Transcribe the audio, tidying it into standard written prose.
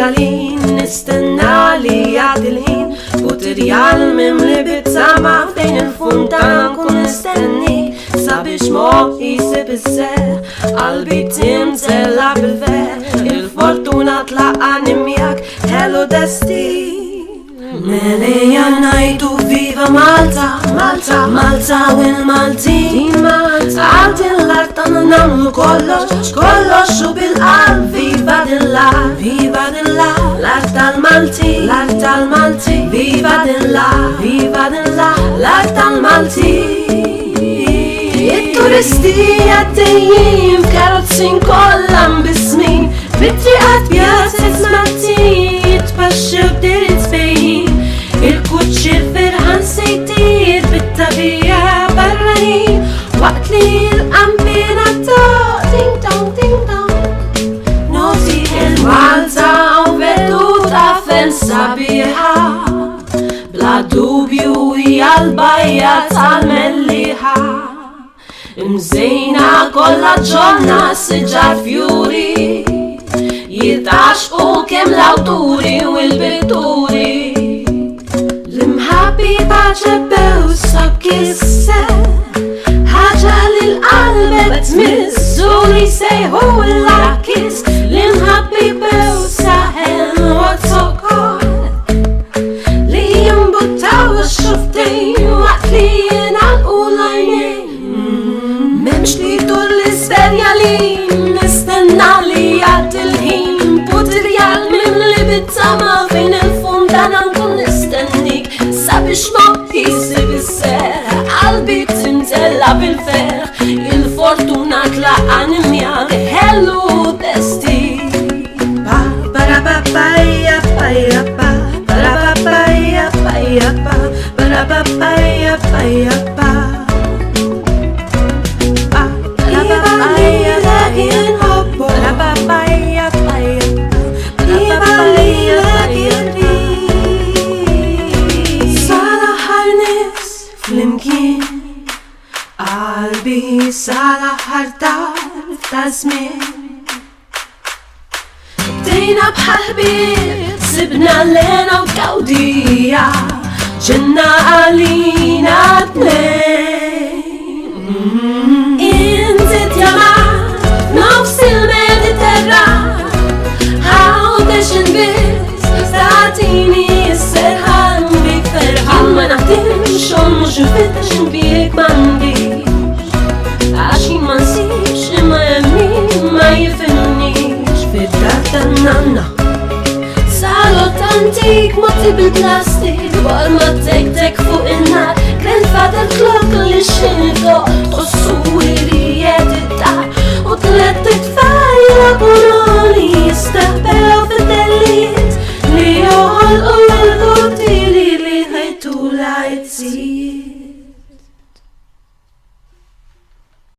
għalin nistenna li jgħaddi l-ħin Putirjal mimli bit-tama fejn il-funtan kun nistenni Sabiex moħi jisib is-ser qalbi timtella bil-ver Il-fortuna tlaqani miegħek hello destin Melija najdu viva Malta, Malta, Malta u il-Maltin Għad il-art għanna namlu kollox, kollox u bil-qalb Viva dil-lar, viva dil-lar L-art tal-Malti, l-art tal-Malti Viva dil-lar, viva dil-lar L-art tal-Malti Il-turisti għaddejjim f'karozzin kollam bismin Bit-triqat pjazzet mattin Jitpaxxew b'dirit fejjin Il-kuċċi l-firħan sejtir bit-tabija barranin Waqt li l-qampina Ting-tong, ting-tong Noti il-Malta u veduta fen sabiħa Bla dubju hija l-bajja tal-melliħa Imżejna kollha ġonna siġar fjuri Jitaxqu kemm l-awturi u l-bitturi L-imħabba ġebbew sab-kisse ħaġa li l-qalbek tmissu li sejħu l-lakis L-imħabba saħen u t-sokor Li jimbuttaw x-xuftejn waqt li jinalqu l-għajnejn Memx li tur l-isperja li nistenna li jgħaddi l-ħin Putirjal mimli bit-tama fejn il-fundana nkun nistennik Sabiex moħi jisib is-ser qalbi timtella bil-fer Il-fortuna tlaqani miegħek hello destin Ba-ba-ra-ba-ba-ja, ba-ja, ba Ba-ra-ba-ba-ja, ba-ja, ba Ba-ra-ba-ba-ja, ba-ja, ba Qalbi sala ħardar ta' żmien Bdejna bħal-ħbieb sibna lena u gawdija ġenna għalina tnejn Inti tjamat nofs il-Mediterran Ħawdex inbiss statini s-serħan bik ferħan Ma naħdimx u mux nfittex nbik m'għandix Għaxin ma nsibx imma jemmin ma jifinnix Fid-dar tan-nanna Salot antik motti bil-plastik Wal ma tek-tek fuq in-nar Grandfather clock li xinidol